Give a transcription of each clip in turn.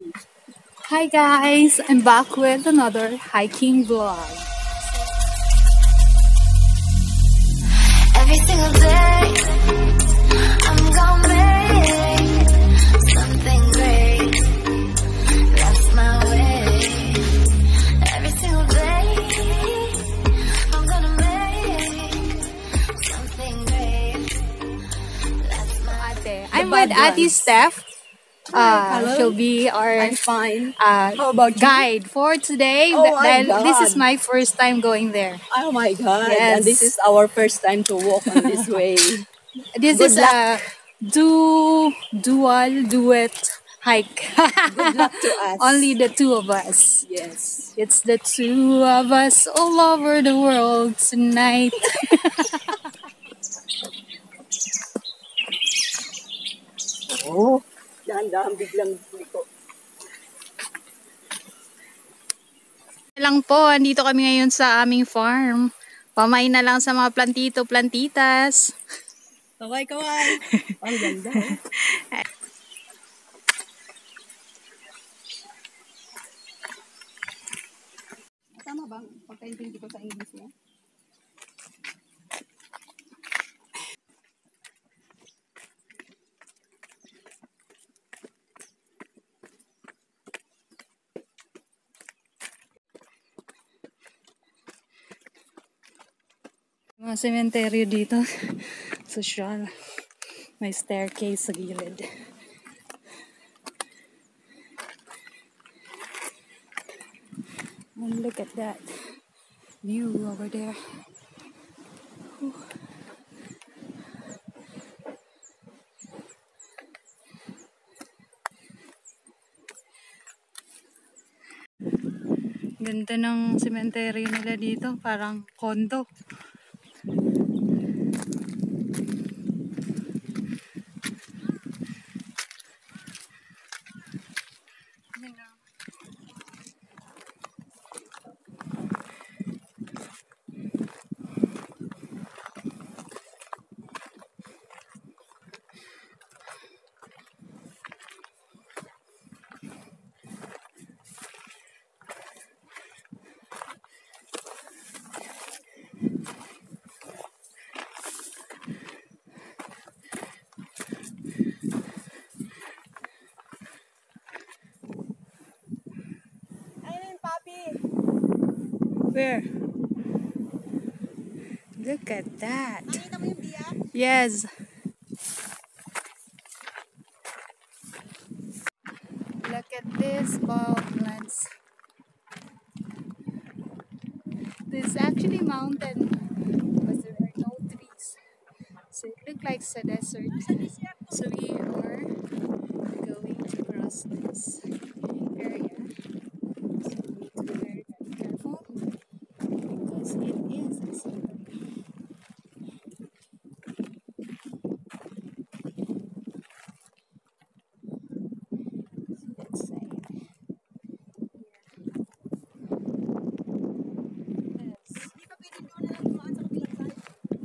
Hi guys, I'm back with another hiking vlog. Every single day, I'm gonna make something great. That's my way. Every single day, I'm gonna make something great. That's my I'm with Ate Steph. Hello. She'll be our I'm fine. How about you? guide for today. Oh my This is God. my first time going there. Oh my God. Yes. And this is our first time to walk on this way. This Good is luck. a duet hike. Good luck to us. Only the two of us. Yes. It's the two of us all over the world tonight. Oh. Dahan-dahan biglang liko. Lang po, andito kami ngayon sa aming farm. Pamain na lang sa mga plantito-plantitas. Kaway-kaway. Ang ganda. Tama bang pagkaintindi ko sa English niya? Mga sementeryo dito. Social. May staircase sa gilid. And look at that view over there. Whew. Ganda ng sementeryo nila dito. Parang condo. Where? Look at that. Nakita mo yung biyak? Yes. Look at this ball plants. This is actually mountain because there are no trees. So it looks like a desert. So we are going to cross this area. So we need to be very, very careful because it is slippery. Let's say Hindi ka pwede doon na lang tumaan sa kabilang side.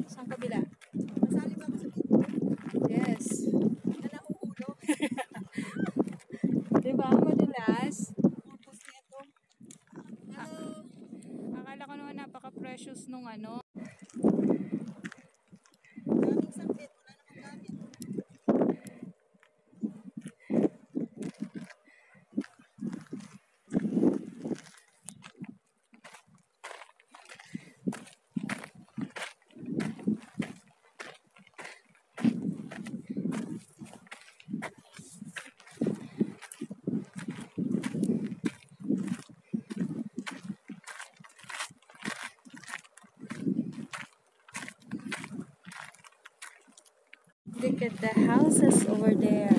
saan kabila? Masali ba ako sa video? Yes. Na nahuhulog. Diba madalas? Tapos nito. Akala ko naman napaka-precious nung ano. Daming sakit. Wala namang gamit. Look at the houses over there.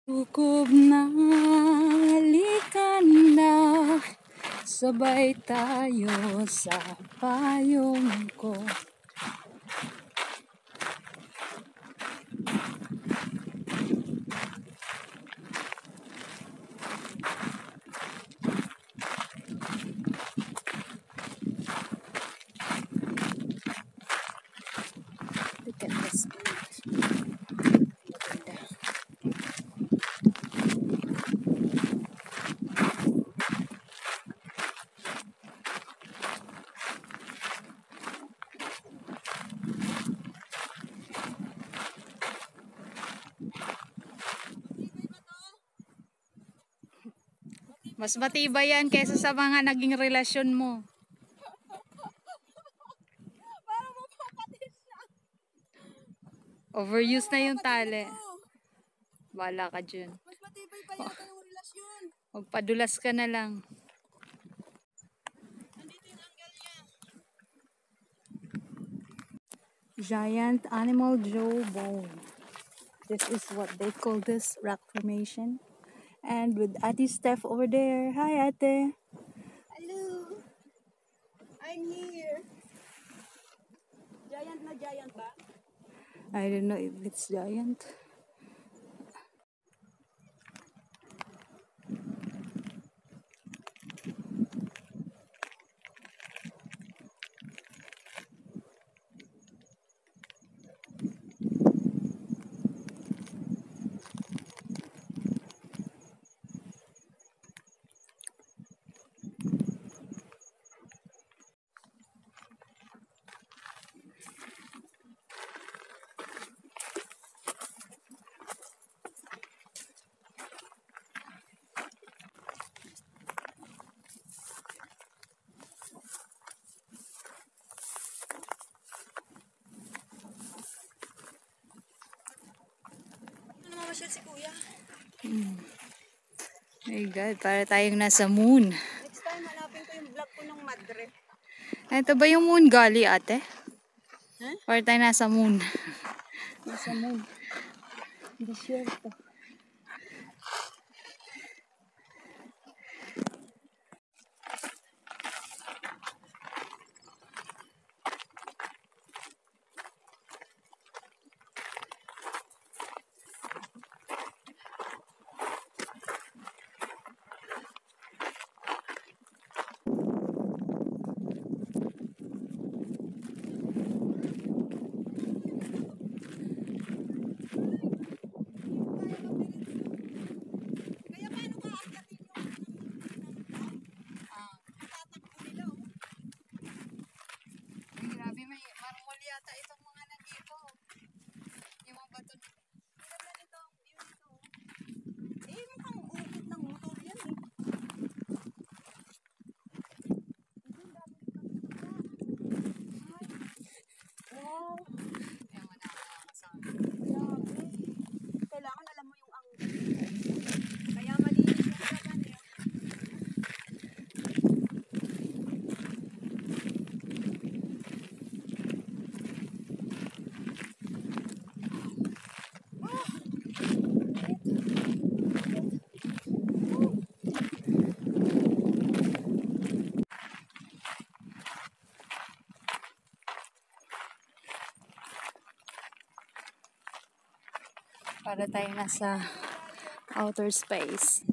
Kukob na, halika na Sabay tayo sa payong ko. Look at this view. Maganda. Mas matibay yan kaysa sa mga naging relasyon mo. Overuse na yung tali. Wala ka dyan. Mas matibay pa yata yung relasyon. Magpadulas ka na lang. Nandito yung angle niya. Giant animal jaw bone. This is what they call this rock formation. And with Ate Steph over there. Hi, Ate. Hello. I'm here. Giant na giant ba? I don't know if it's giant. Namamasyal si kuya. My God, para tayong nasa moon. Next time, hanapin ko yung vlog ko ng madre. Ito ba yung moon gali, Ate? Huh? Para tayo nasa moon. Nasa moon. Hindi sure to. Grabe, may marmol yata itong mga nandito. Yung mga bato. Eh, mukhang ukit ng motor yan eh. Wow. Grabe. Kailangan alam mo yung angle. Kaya malinis yung laban eh. Para tayo nasa outer space.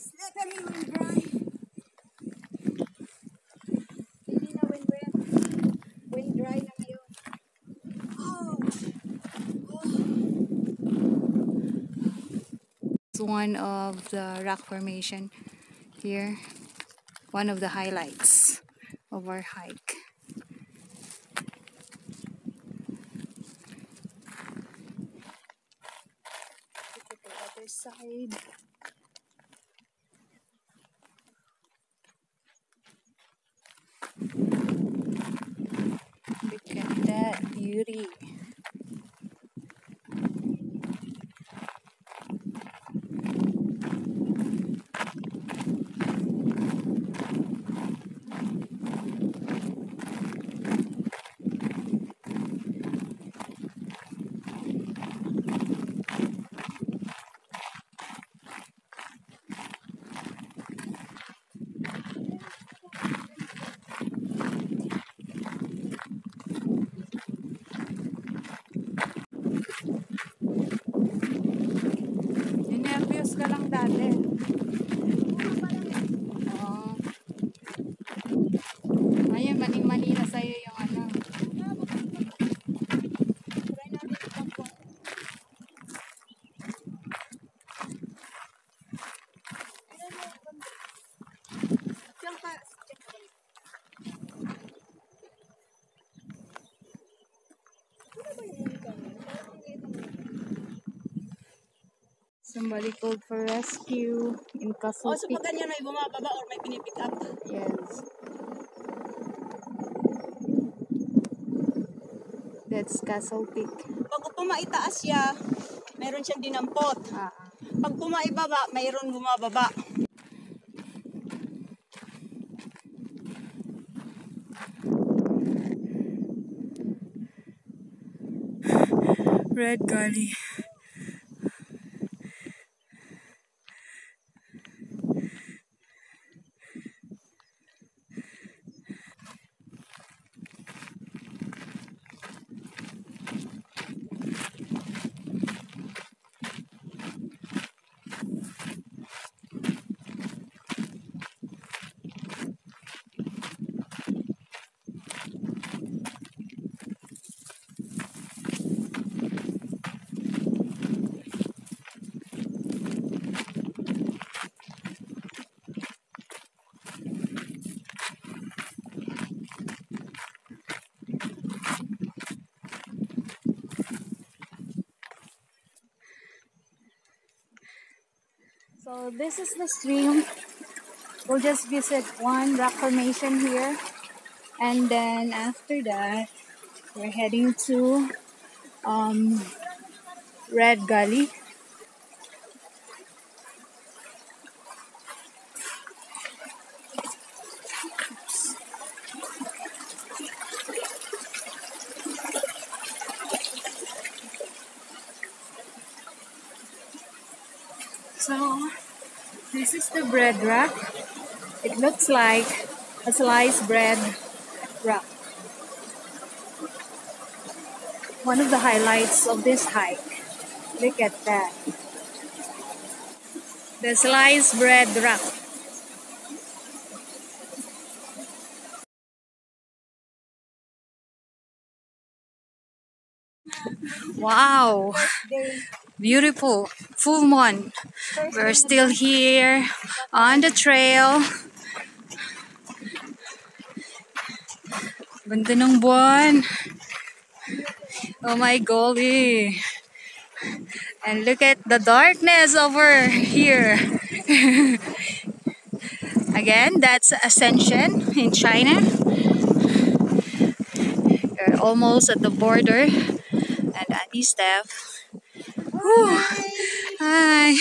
Slippery when dry. Hindi na when wet. When dry na ngayon. Oh. It's one of the rock formation here. One of the highlights of our hike. Look at the other side. Look at that beauty. Somebody called for rescue in Castle O, so Peak. pag ganyan ay bumababa or may pinipick up. Yes. That's Castle Peak. Pag pumaitaas siya, mayroon siyang dinampot. Pag pumaibaba, mayroon bumababa. Red Gully. So this is the stream. We'll just visit one rock formation here, and then after that we're heading to Red Gully. So this is the bread rack. It looks like a sliced bread wrap. One of the highlights of this hike. Look at that. The sliced bread wrap. Wow. Beautiful. Full moon. We're still here on the trail. Ganda ng buwan. Oh my golly. And look at the darkness over here. Again, that's Ascension in China. We're almost at the border. And Auntie Steph. Hi.